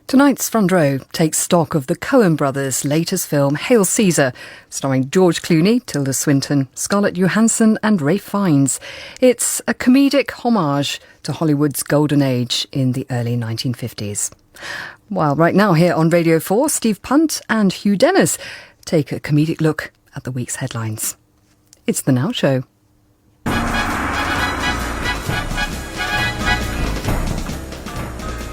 Tonight's Front Row takes stock of the Coen brothers' latest film, Hail Caesar, starring George Clooney, Tilda Swinton, Scarlett Johansson and Ralph Fiennes. It's a comedic homage to Hollywood's golden age in the early 1950s. While right now here on Radio 4, Steve Punt and Hugh take a comedic look at the week's headlines. It's The Now Show.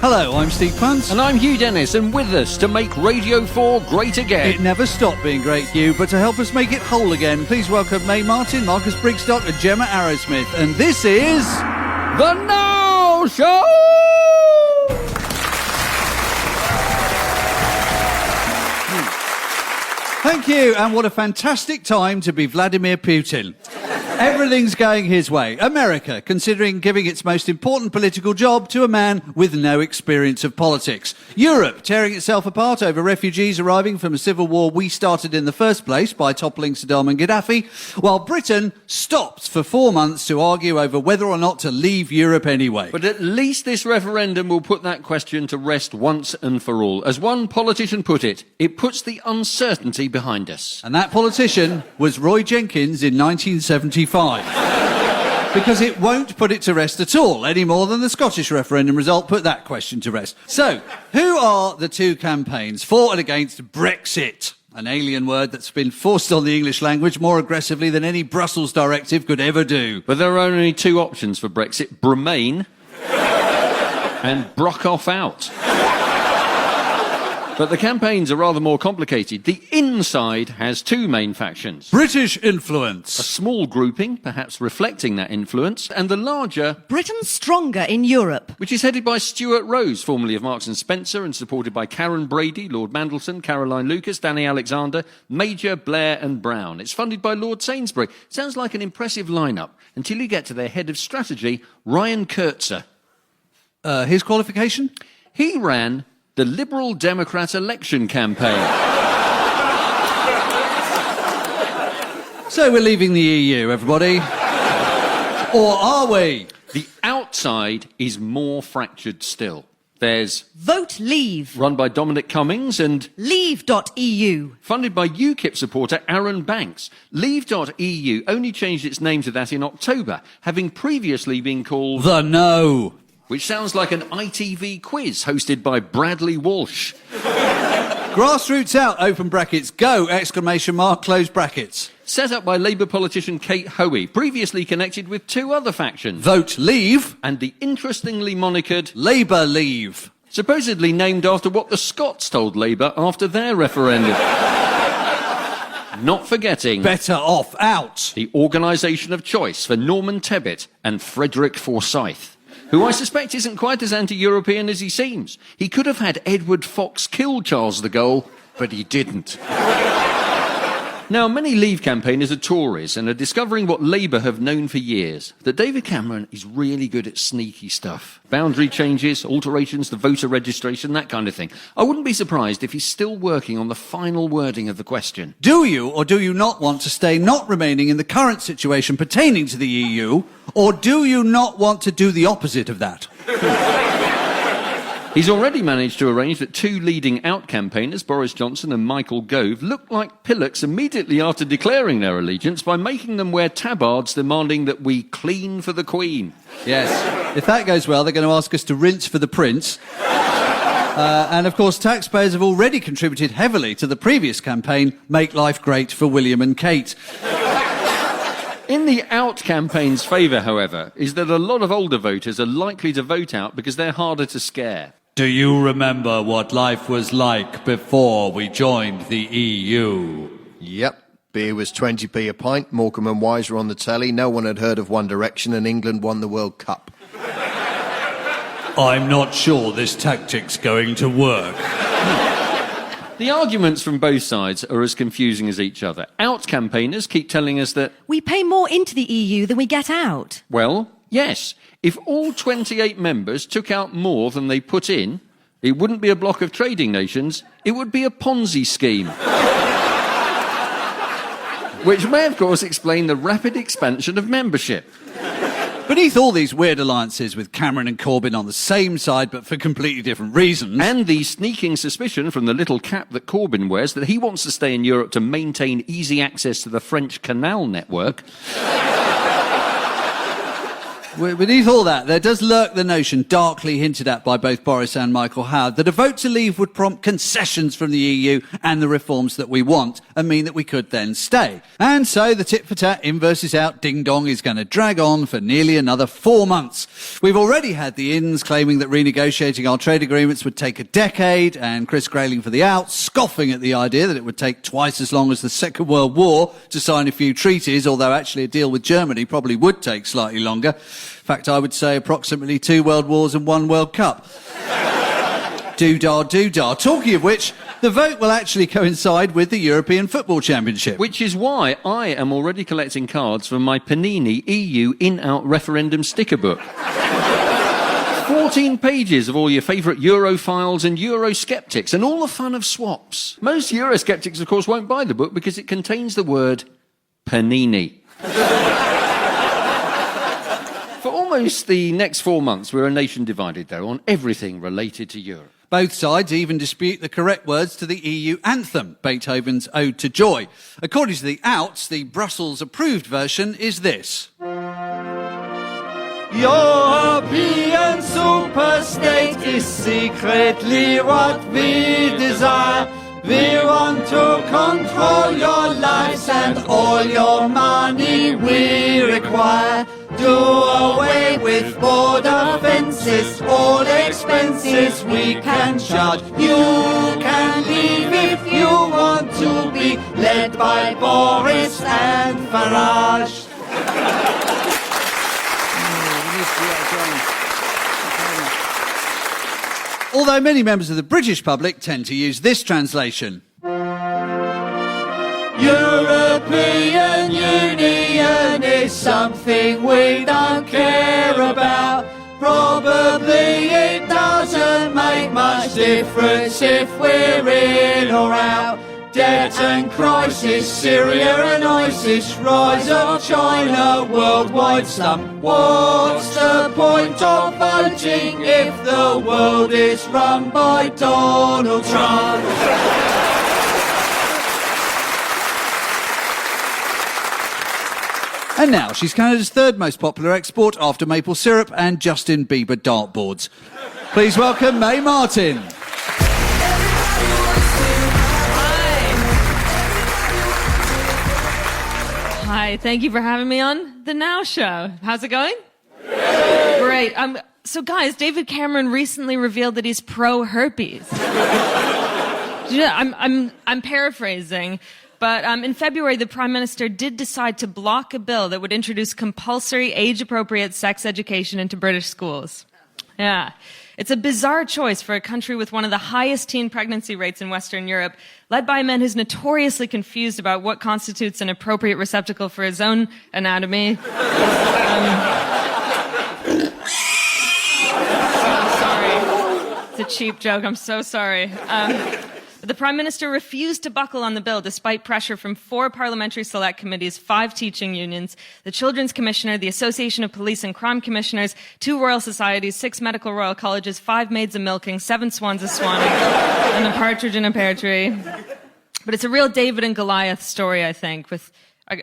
Hello, I'm Steve Punt. And I'm Hugh Dennis, and with us to make Radio 4 great again. It never stopped being great, Hugh, but to help us make it whole again, please welcome May Martin, Marcus Brigstocke and Gemma Arrowsmith. And this is... The Now Show! Thank you, and what a fantastic time to be Vladimir Putin. Everything's going his way. America, considering giving its most important political job to a man with no experience of politics. Europe, tearing itself apart over refugees arriving from a civil war we started in the first place by toppling Saddam and Gaddafi, while Britain stopped for 4 months to argue over whether or not to leave Europe anyway. But at least this referendum will put that question to rest once and for all. As one politician put it puts the uncertainty behind us. And that politician was Roy Jenkins in 1975. Because it won't put it to rest at all, any more than the Scottish referendum result put that question to rest. So, who are the two campaigns for and against Brexit? An alien word that's been forced on the English language more aggressively than any Brussels directive could ever do. But there are only two options for Brexit: Remain and Brock off out. But the campaigns are rather more complicated. The inside has two main factions. British influence. A small grouping, perhaps reflecting that influence, and the larger... Britain Stronger in Europe. Which is headed by Stuart Rose, formerly of Marks and Spencer, and supported by Karen Brady, Lord Mandelson, Caroline Lucas, Danny Alexander, Major, Blair and Brown. It's funded by Lord Sainsbury. Sounds like an impressive lineup, until you get to their head of strategy, Ryan Kurtzer. His qualification? He ran the Liberal Democrat election campaign. So we're leaving the EU, everybody. Or are we? The outside is more fractured still. There's Vote Leave, run by Dominic Cummings, and Leave.eu, funded by UKIP supporter Aaron Banks. Leave.eu only changed its name to that in October, having previously been called The No. Which sounds like an ITV quiz hosted by Bradley Walsh. Grassroots out, open brackets, go, exclamation mark, close brackets. Set up by Labour politician Kate Hoey, previously connected with two other factions. Vote Leave and the interestingly monikered Labour Leave. Supposedly named after what the Scots told Labour after their referendum. Not forgetting... Better Off Out. The organisation of choice for Norman Tebbit and Frederick Forsyth, who I suspect isn't quite as anti-European as he seems. He could have had Edward Fox kill Charles de Gaulle, but he didn't. Now, many Leave campaigners are Tories and are discovering what Labour have known for years, that David Cameron is really good at sneaky stuff. Boundary changes, alterations to voter registration, that kind of thing. I wouldn't be surprised if he's still working on the final wording of the question. Do you or do you not want to stay not remaining in the current situation pertaining to the EU, or do you not want to do the opposite of that? He's already managed to arrange that two leading out campaigners, Boris Johnson and Michael Gove, look like pillocks immediately after declaring their allegiance by making them wear tabards demanding that we clean for the Queen. Yes. If that goes well, they're going to ask us to rinse for the Prince. And, of course, taxpayers have already contributed heavily to the previous campaign, Make Life Great for William and Kate. In the out campaign's favour, however, is that a lot of older voters are likely to vote out because they're harder to scare. Do you remember what life was like before we joined the EU? Yep. Beer was 20p a pint, Morecambe and Wise were on the telly, no one had heard of One Direction, and England won the World Cup. I'm not sure this tactic's going to work. The arguments from both sides are as confusing as each other. Out campaigners keep telling us that we pay more into the EU than we get out. Well, yes. If all 28 members took out more than they put in, it wouldn't be a block of trading nations, it would be a Ponzi scheme. Which may, of course, explain the rapid expansion of membership. Beneath all these weird alliances with Cameron and Corbyn on the same side but for completely different reasons... And the sneaking suspicion from the little cap that Corbyn wears that he wants to stay in Europe to maintain easy access to the French canal network... Beneath all that, there does lurk the notion, darkly hinted at by both Boris and Michael Howard, that a vote to leave would prompt concessions from the EU and the reforms that we want, and mean that we could then stay. And so the tit-for-tat, in versus out, ding-dong is going to drag on for nearly another 4 months. We've already had the ins claiming that renegotiating our trade agreements would take a decade, and Chris Grayling for the outs, scoffing at the idea that it would take twice as long as the Second World War to sign a few treaties, although actually a deal with Germany probably would take slightly longer. In fact, I would say approximately 2 world wars and 1 World Cup. Doo-dah, doo-dah. Talking of which, the vote will actually coincide with the European Football Championship. Which is why I am already collecting cards for my Panini EU in-out referendum sticker book. 14 pages of all your favourite Europhiles and Eurosceptics, and all the fun of swaps. Most Eurosceptics, of course, won't buy the book because it contains the word Panini. For almost the next 4 months, we're a nation divided, though, on everything related to Europe. Both sides even dispute the correct words to the EU anthem, Beethoven's Ode to Joy. According to the outs, the Brussels-approved version is this. European superstate is secretly what we desire. We want to control your lives and all your money we require. Do away with border fences, all expenses we can charge. You can leave if you want to be led by Boris and Farage. Although many members of the British public tend to use this translation. European Union is something we don't care about. Probably it doesn't make much difference if we're in or out. Debt and crisis, Syria and ISIS, rise of China, worldwide slump. What's the point of voting if the world is run by Donald Trump? And now she's Canada's third most popular export after maple syrup and Justin Bieber dartboards. Please welcome May Martin. Hi, thank you for having me on The Now Show. How's it going? Great. So guys, David Cameron recently revealed that he's pro-herpes. I'm paraphrasing, but in February, the Prime Minister did decide to block a bill that would introduce compulsory age-appropriate sex education into British schools. Yeah. It's a bizarre choice for a country with one of the highest teen pregnancy rates in Western Europe, led by a man who's notoriously confused about what constitutes an appropriate receptacle for his own anatomy. Sorry. It's a cheap joke. I'm so sorry. The Prime Minister refused to buckle on the bill despite pressure from 4 parliamentary select committees, 5 teaching unions, the Children's Commissioner, the Association of Police and Crime Commissioners, 2 Royal Societies, 6 medical royal colleges, 5 maids a milking, 7 swans a swanning, and a partridge in a pear tree. But it's a real David and Goliath story, I think, with,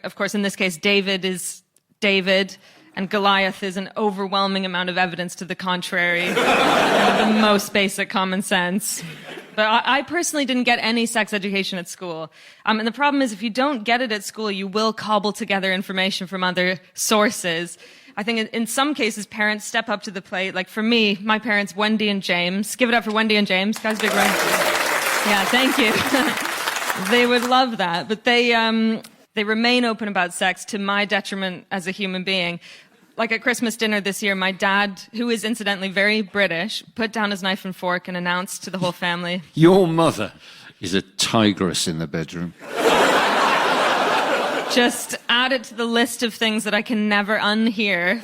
of course, in this case, David is David, and Goliath is an overwhelming amount of evidence to the contrary, the most basic common sense. But I personally didn't get any sex education at school. And the problem is if you don't get it at school, you will cobble together information from other sources. I think in some cases, parents step up to the plate. Like for me, my parents, Wendy and James. Give it up for Wendy and James. Guys, big round. Yeah, thank you. They would love that. But they remain open about sex to my detriment as a human being. Like at Christmas dinner this year, my dad, who is incidentally very British, put down his knife and fork and announced to the whole family, Your mother is a tigress in the bedroom. just add it to the list of things that I can never unhear.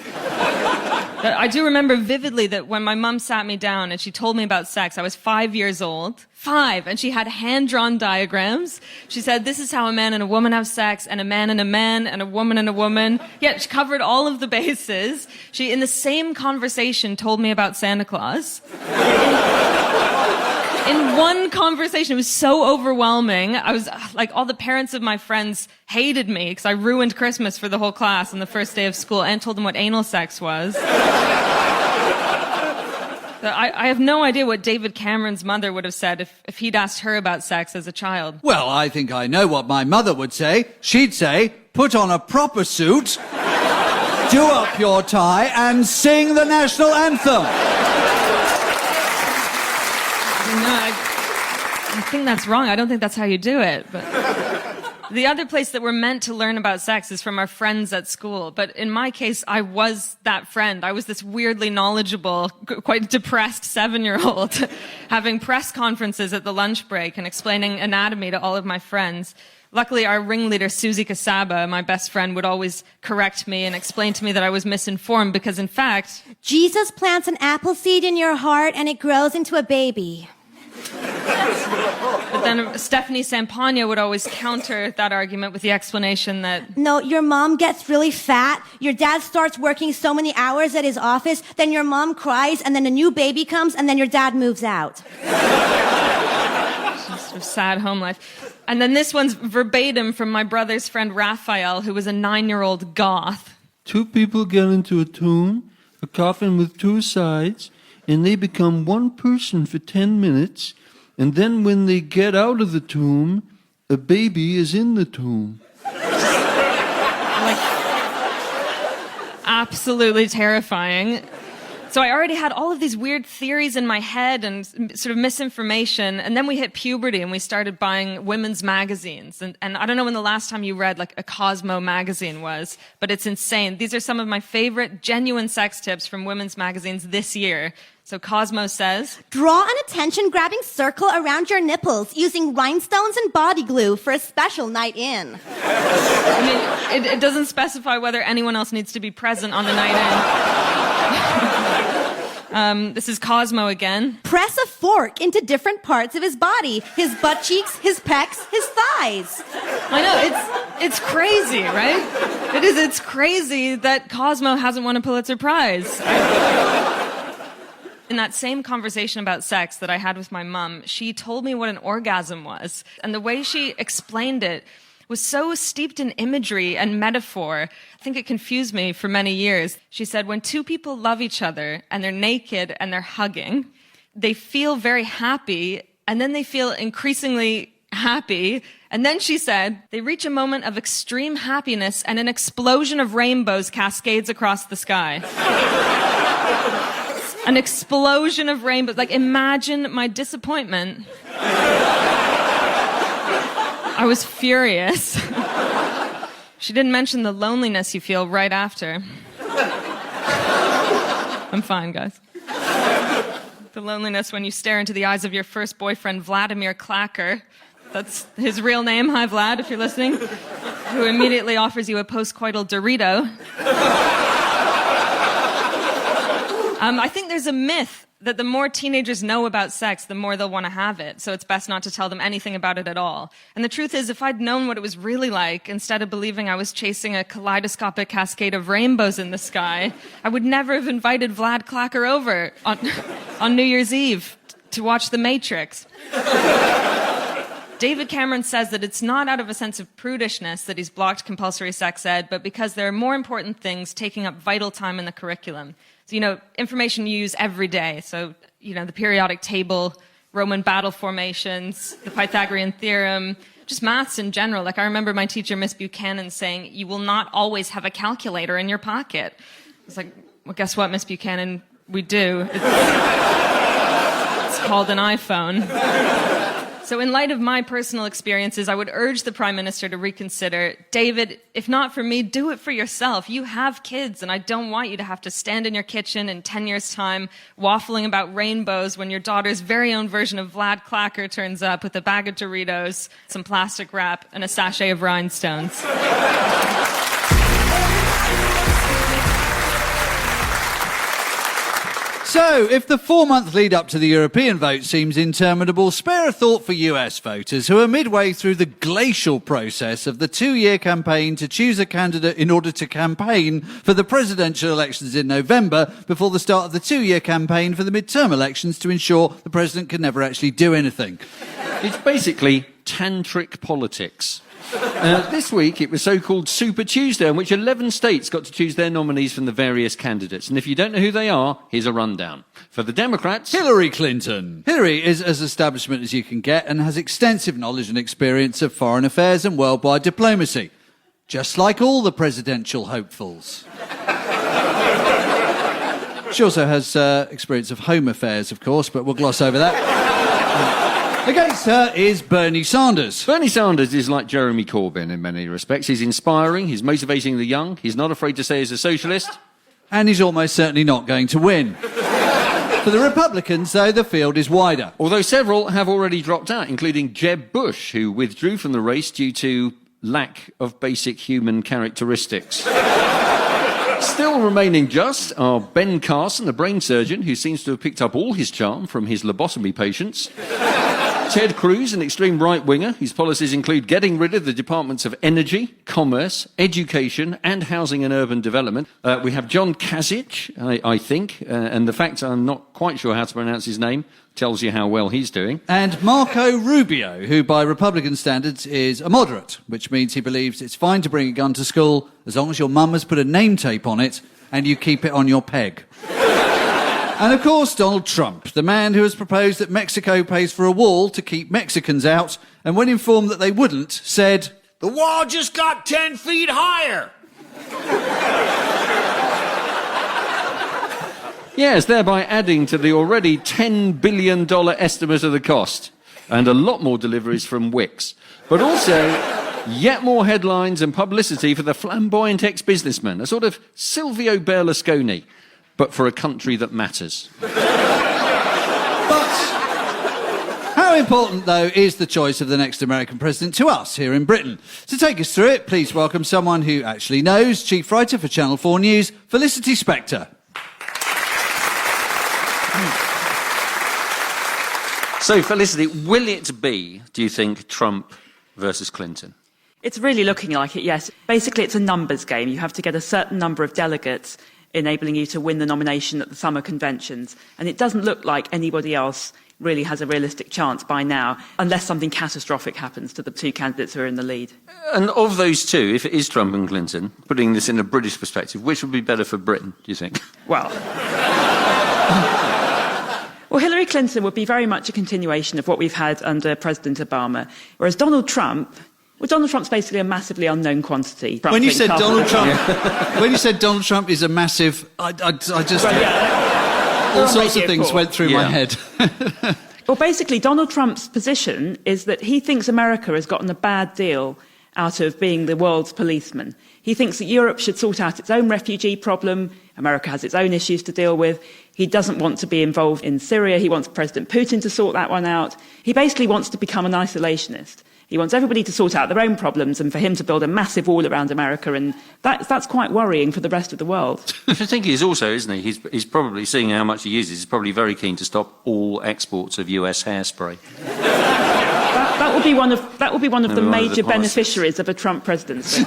But I do remember vividly that when my mum sat me down and she told me about sex, I was 5 years old. 5. And she had hand-drawn diagrams. She said, this is how a man and a woman have sex, and a man and a man, and a woman and a woman. Yeah, she covered all of the bases. She, in the same conversation, told me about Santa Claus. In one conversation, it was so overwhelming. I was like, all the parents of my friends hated me because I ruined Christmas for the whole class on the first day of school and told them what anal sex was. I have no idea what David Cameron's mother would have said if he'd asked her about sex as a child. Well, I think I know what my mother would say. She'd say, put on a proper suit, do up your tie, and sing the national anthem. No, I think that's wrong. I don't think that's how you do it. But the other place that we're meant to learn about sex is from our friends at school. But in my case, I was that friend. I was this weirdly knowledgeable, quite depressed 7-year-old having press conferences at the lunch break and explaining anatomy to all of my friends. Luckily, our ringleader, Susie Casaba, my best friend, would always correct me and explain to me that I was misinformed because, in fact, Jesus plants an apple seed in your heart and it grows into a baby. But then Stephanie Sampagna would always counter that argument with the explanation that... No, your mom gets really fat, your dad starts working so many hours at his office, then your mom cries, and then a new baby comes, and then your dad moves out. Just a sad home life. And then this one's verbatim from my brother's friend Raphael, who was a 9-year-old goth. 2 people get into a tomb, a coffin with 2 sides, and they become one person for 10 minutes, and then when they get out of the tomb, a baby is in the tomb. Like, absolutely terrifying. So I already had all of these weird theories in my head and sort of misinformation, and then we hit puberty and we started buying women's magazines. And I don't know when the last time you read like a Cosmo magazine was, but it's insane. These are some of my favorite genuine sex tips from women's magazines this year. So Cosmo says, draw an attention-grabbing circle around your nipples using rhinestones and body glue for a special night in. I mean, it doesn't specify whether anyone else needs to be present on the night in. This is Cosmo again. Press a fork into different parts of his body. His butt cheeks, his pecs, his thighs. I know, it's crazy, right? It is, it's crazy that Cosmo hasn't won a Pulitzer Prize. In that same conversation about sex that I had with my mum, she told me what an orgasm was. And the way she explained it was so steeped in imagery and metaphor. I think it confused me for many years. She said, when 2 people love each other and they're naked and they're hugging, they feel very happy, and then they feel increasingly happy. And then she said, they reach a moment of extreme happiness and an explosion of rainbows cascades across the sky. An explosion of rainbows. Like, imagine my disappointment. I was furious. She didn't mention the loneliness you feel right after. I'm fine, guys. The loneliness when you stare into the eyes of your first boyfriend, Vladimir Clacker. That's his real name. Hi, Vlad, if you're listening. Who immediately offers you a postcoital Dorito. I think there's a myth that the more teenagers know about sex, the more they'll want to have it. So it's best not to tell them anything about it at all. And the truth is, if I'd known what it was really like, instead of believing I was chasing a kaleidoscopic cascade of rainbows in the sky, I would never have invited Vlad Clacker over on New Year's Eve to watch The Matrix. David Cameron says that it's not out of a sense of prudishness that he's blocked compulsory sex ed, but because there are more important things taking up vital time in the curriculum. So, information you use every day. So, the periodic table, Roman battle formations, the Pythagorean theorem, just maths in general. Like, I remember my teacher, Miss Buchanan, saying, you will not always have a calculator in your pocket. It's like, well, guess what, Miss Buchanan? We do. It's called an iPhone. So in light of my personal experiences, I would urge the Prime Minister to reconsider. David, if not for me, do it for yourself. You have kids, and I don't want you to have to stand in your kitchen in 10 years' time waffling about rainbows when your daughter's very own version of Vlad Clacker turns up with a bag of Doritos, some plastic wrap, and a sachet of rhinestones. So, if the 4-month lead up to the European vote seems interminable, spare a thought for US voters who are midway through the glacial process of the 2-year campaign to choose a candidate in order to campaign for the presidential elections in November before the start of the 2-year campaign for the midterm elections to ensure the president can never actually do anything. It's basically tantric politics. This week, it was so-called Super Tuesday, on which 11 states got to choose their nominees from the various candidates. And if you don't know who they are, here's a rundown. For the Democrats, Hillary Clinton. Hillary is as establishment as you can get and has extensive knowledge and experience of foreign affairs and worldwide diplomacy. Just like all the presidential hopefuls. She also has experience of home affairs, of course, but we'll gloss over that. Against her is Bernie Sanders. Bernie Sanders is like Jeremy Corbyn in many respects. He's inspiring, he's motivating the young, he's not afraid to say he's a socialist. And he's almost certainly not going to win. For the Republicans, though, the field is wider. Although several have already dropped out, including Jeb Bush, who withdrew from the race due to lack of basic human characteristics. Still remaining just are Ben Carson, the brain surgeon, who seems to have picked up all his charm from his lobotomy patients. Ted Cruz, an extreme right-winger, whose policies include getting rid of the departments of energy, commerce, education, and housing and urban development. We have John Kasich, I think, and the fact I'm not quite sure how to pronounce his name tells you how well he's doing. And Marco Rubio, who by Republican standards is a moderate, which means he believes it's fine to bring a gun to school as long as your mum has put a name tape on it and you keep it on your peg. And of course, Donald Trump, the man who has proposed that Mexico pays for a wall to keep Mexicans out, and when informed that they wouldn't, said, "The wall just got 10 feet higher." Yes, thereby adding to the already $10 billion estimate of the cost. And a lot more deliveries from Wix. But also, yet more headlines and publicity for the flamboyant ex-businessman, a sort of Silvio Berlusconi, but for a country that matters. But how important, though, is the choice of the next American president to us here in Britain? To take us through it, please welcome someone who actually knows, chief writer for Channel 4 News, Felicity Spector. So, Felicity, will it be, do you think, Trump versus Clinton? It's really looking like it, yes. Basically, it's a numbers game. You have to get a certain number of delegates, enabling you to win the nomination at the summer conventions. And it doesn't look like anybody else really has a realistic chance by now, unless something catastrophic happens to the two candidates who are in the lead. And of those two, if it is Trump and Clinton, putting this in a British perspective, which would be better for Britain, do you think? Well, Hillary Clinton would be very much a continuation of what we've had under President Obama, whereas Donald Trump's basically a massively unknown quantity. When you said Donald Trump is a massive, I just... Well, yeah, all sorts of things went through my head. Well, basically, Donald Trump's position is that he thinks America has gotten a bad deal out of being the world's policeman. He thinks that Europe should sort out its own refugee problem. America has its own issues to deal with. He doesn't want to be involved in Syria. He wants President Putin to sort that one out. He basically wants to become an isolationist. He wants everybody to sort out their own problems and for him to build a massive wall around America, and that's quite worrying for the rest of the world. I think he is also, isn't he? He's probably, seeing how much he uses, he's probably very keen to stop all exports of US hairspray. That will be one of the major beneficiaries of a Trump presidency.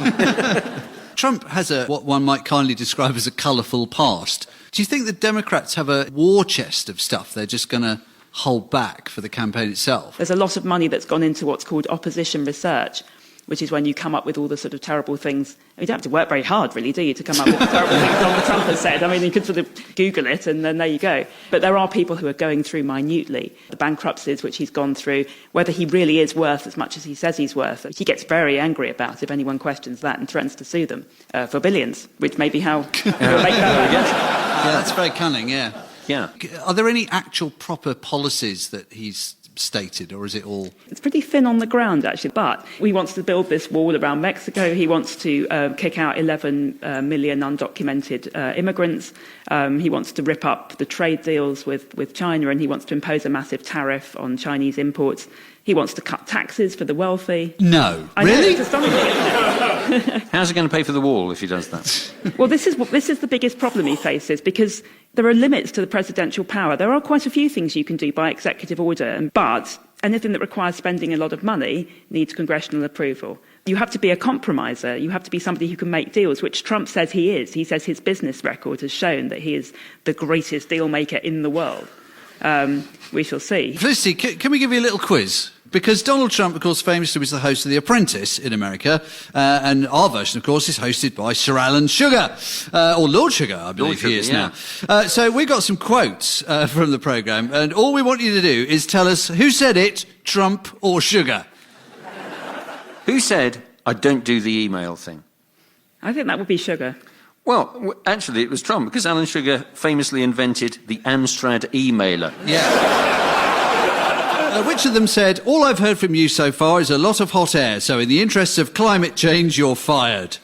Trump has what one might kindly describe as a colourful past. Do you think the Democrats have a war chest of stuff they're just going to hold back for the campaign itself? There's a lot of money that's gone into what's called opposition research, which is when you come up with all the sort of terrible things. You don't have to work very hard, really, do you, to come up with the terrible things Donald Trump has said? I mean, you could sort of Google it and then there you go. But there are people who are going through minutely the bankruptcies which he's gone through, whether he really is worth as much as he says he's worth. He gets very angry about if anyone questions that and threatens to sue them for billions, which may be how he'll make that happen. Yeah, that's very cunning, yeah. Yeah. Are there any actual proper policies that he's stated, or is it all... It's pretty thin on the ground, actually, but he wants to build this wall around Mexico. He wants to kick out 11 million undocumented immigrants. He wants to rip up the trade deals with China, and he wants to impose a massive tariff on Chinese imports. He wants to cut taxes for the wealthy. No. I know, Really? it's astonishing, isn't it? How's he going to pay for the wall if he does that? Well, this is the biggest problem he faces, because there are limits to the presidential power. There are quite a few things you can do by executive order, but anything that requires spending a lot of money needs congressional approval. You have to be a compromiser. You have to be somebody who can make deals, which Trump says he is. He says his business record has shown that he is the greatest deal maker in the world. We shall see. Felicity, can we give you a little quiz? Because Donald Trump, of course, famously was the host of The Apprentice in America, and our version, of course, is hosted by Sir Alan Sugar, or Lord Sugar, I believe he is now. So we got some quotes from the programme, and all we want you to do is tell us who said it, Trump or Sugar. Who said, I don't do the email thing? I think that would be Sugar. Well, actually, it was Trump, because Alan Sugar famously invented the Amstrad emailer. Yeah. Which of them said, all I've heard from you so far is a lot of hot air, so in the interests of climate change, you're fired?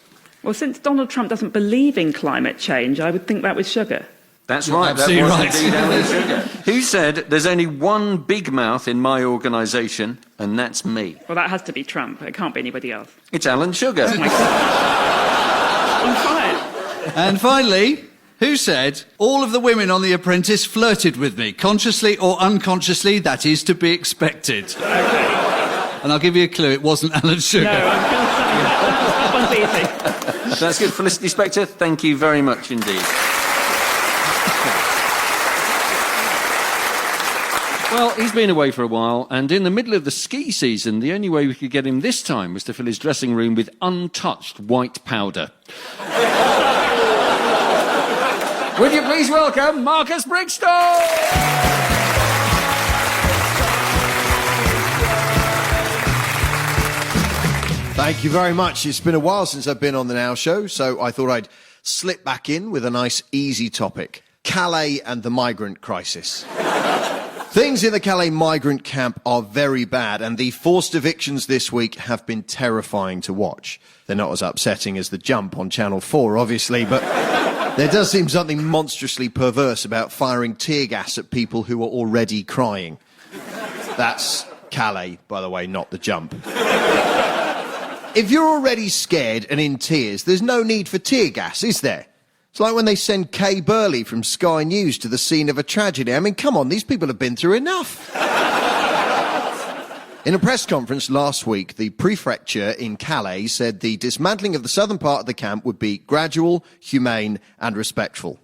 Well, since Donald Trump doesn't believe in climate change, I would think that was Sugar. That's right, absolutely that was right. indeed Alan Sugar. Who said, there's only one big mouth in my organisation, and that's me? Well, that has to be Trump. It can't be anybody else. It's Alan Sugar. Oh my God. I'm fired. And finally, who said, all of the women on The Apprentice flirted with me, consciously or unconsciously, that is to be expected. Okay. And I'll give you a clue, it wasn't Alan Sugar. No, I'm going to say that one's easy. That's good. Felicity, Spector, thank you very much indeed. Well, he's been away for a while, and in the middle of the ski season, the only way we could get him this time was to fill his dressing room with untouched white powder. Would you please welcome Marcus Brigstocke? Thank you very much. It's been a while since I've been on the Now Show, so I thought I'd slip back in with a nice, easy topic. Calais and the migrant crisis. Things in the Calais migrant camp are very bad, and the forced evictions this week have been terrifying to watch. They're not as upsetting as The Jump on Channel 4, obviously, but there does seem something monstrously perverse about firing tear gas at people who are already crying. That's Calais, by the way, not The Jump. If you're already scared and in tears, there's no need for tear gas, is there? It's like when they send Kay Burley from Sky News to the scene of a tragedy. I mean, come on, these people have been through enough. In a press conference last week, the prefecture in Calais said the dismantling of the southern part of the camp would be gradual, humane and respectful.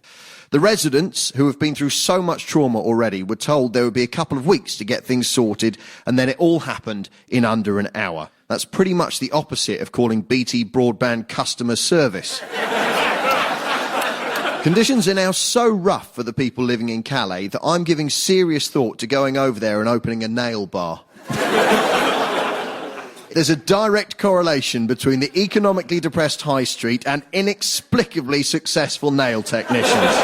The residents, who have been through so much trauma already, were told there would be a couple of weeks to get things sorted, and then it all happened in under an hour. That's pretty much the opposite of calling BT Broadband customer service. Conditions are now so rough for the people living in Calais that I'm giving serious thought to going over there and opening a nail bar. There's a direct correlation between the economically depressed high street and inexplicably successful nail technicians.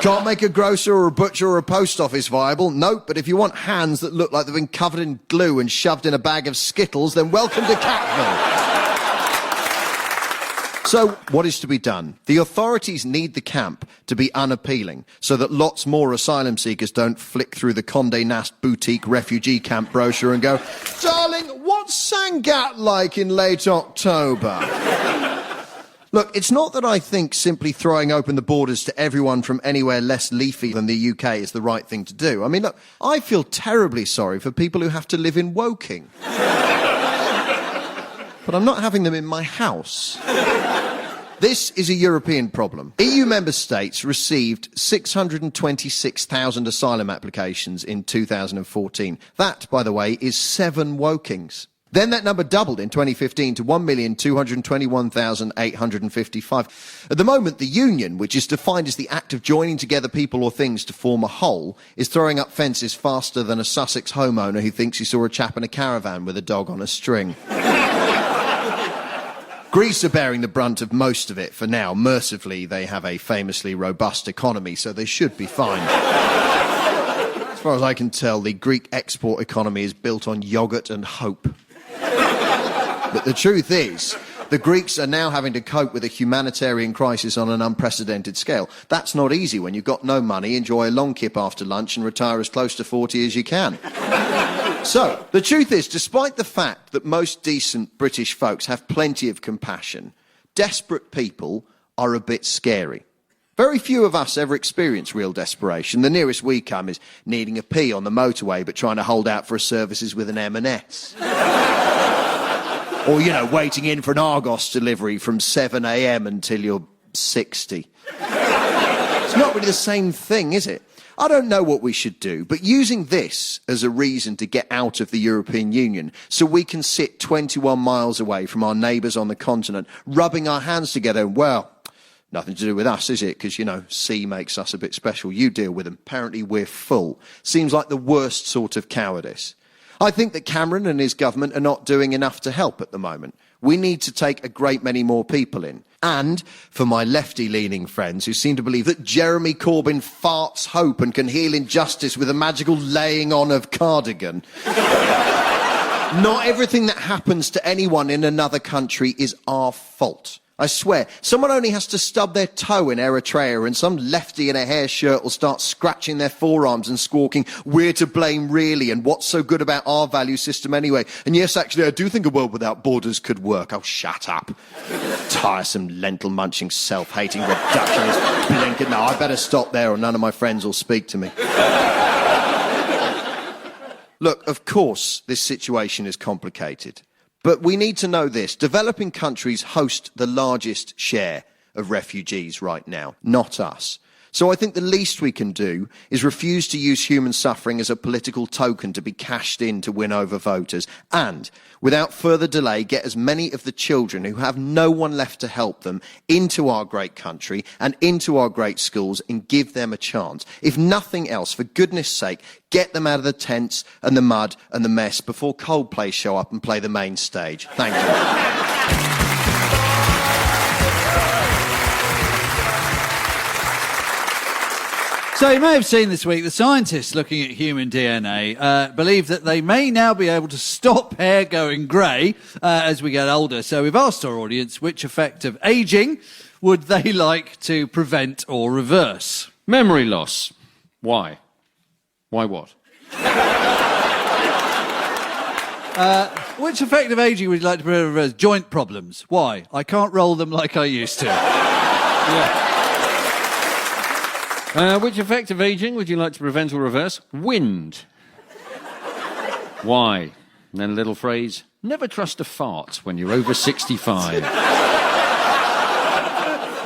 Can't make a grocer or a butcher or a post office viable? Nope, but if you want hands that look like they've been covered in glue and shoved in a bag of Skittles, then welcome to Catville. So, what is to be done? The authorities need the camp to be unappealing so that lots more asylum seekers don't flick through the Condé Nast boutique refugee camp brochure and go, darling, what's Sangatte like in late October? Look, it's not that I think simply throwing open the borders to everyone from anywhere less leafy than the UK is the right thing to do. I mean, look, I feel terribly sorry for people who have to live in Woking. But I'm not having them in my house. This is a European problem. EU member states received 626,000 asylum applications in 2014. That, by the way, is 7 Wokings. Then that number doubled in 2015 to 1,221,855. At the moment, the union, which is defined as the act of joining together people or things to form a whole, is throwing up fences faster than a Sussex homeowner who thinks he saw a chap in a caravan with a dog on a string. Greece are bearing the brunt of most of it for now. Mercifully, they have a famously robust economy, so they should be fine. As far as I can tell, the Greek export economy is built on yoghurt and hope. But the truth is, the Greeks are now having to cope with a humanitarian crisis on an unprecedented scale. That's not easy when you've got no money, enjoy a long kip after lunch and retire as close to 40 as you can. So, the truth is, despite the fact that most decent British folks have plenty of compassion, desperate people are a bit scary. Very few of us ever experience real desperation. The nearest we come is needing a pee on the motorway but trying to hold out for a services with an M&S. Or, waiting in for an Argos delivery from 7 a.m. until you're 60. It's not really the same thing, is it? I don't know what we should do, but using this as a reason to get out of the European Union so we can sit 21 miles away from our neighbours on the continent, rubbing our hands together, well, nothing to do with us, is it? Because, C makes us a bit special. You deal with them. Apparently we're full. Seems like the worst sort of cowardice. I think that Cameron and his government are not doing enough to help at the moment. We need to take a great many more people in. And for my lefty-leaning friends who seem to believe that Jeremy Corbyn farts hope and can heal injustice with a magical laying on of cardigan. Not everything that happens to anyone in another country is our fault. I swear, someone only has to stub their toe in Eritrea and some lefty in a hair shirt will start scratching their forearms and squawking, "We're to blame really, and what's so good about our value system anyway? And yes, actually, I do think a world without borders could work." Oh, shut up. Tiresome, lentil-munching, self-hating, reductionist, blinking. No, I better stop there or none of my friends will speak to me. Look, of course, this situation is complicated. But we need to know this. Developing countries host the largest share of refugees right now, not us. So I think the least we can do is refuse to use human suffering as a political token to be cashed in to win over voters. And, without further delay, get as many of the children who have no one left to help them into our great country and into our great schools and give them a chance. If nothing else, for goodness sake, get them out of the tents and the mud and the mess before Coldplay show up and play the main stage. Thank you. So you may have seen this week, the scientists looking at human DNA believe that they may now be able to stop hair going grey as we get older. So we've asked our audience which effect of ageing would they like to prevent or reverse. Memory loss. Why? Why what? Which effect of ageing would you like to prevent or reverse? Joint problems. Why? I can't roll them like I used to. Yeah. Which effect of ageing would you like to prevent or reverse? Wind. Why? And then a little phrase, never trust a fart when you're over 65.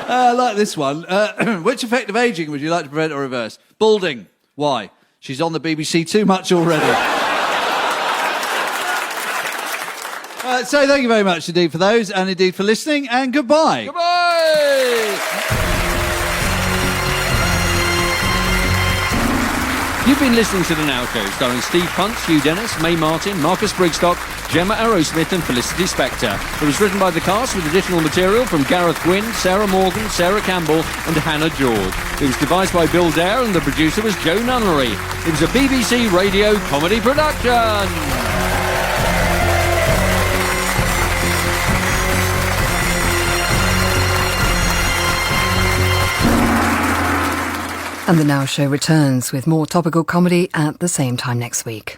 I like this one. Which effect of ageing would you like to prevent or reverse? Balding. Why? She's on the BBC too much already. So thank you very much indeed for those, and indeed for listening, and goodbye. Goodbye! You've been listening to The Now Show, starring Steve Punt, Hugh Dennis, Mae Martin, Marcus Brigstocke, Gemma Arrowsmith and Felicity Spector. It was written by the cast with additional material from Gareth Gwynn, Sarah Morgan, Sarah Campbell and Hannah George. It was devised by Bill Dare and the producer was Joe Nunnery. It was a BBC Radio comedy production. And The Now Show returns with more topical comedy at the same time next week.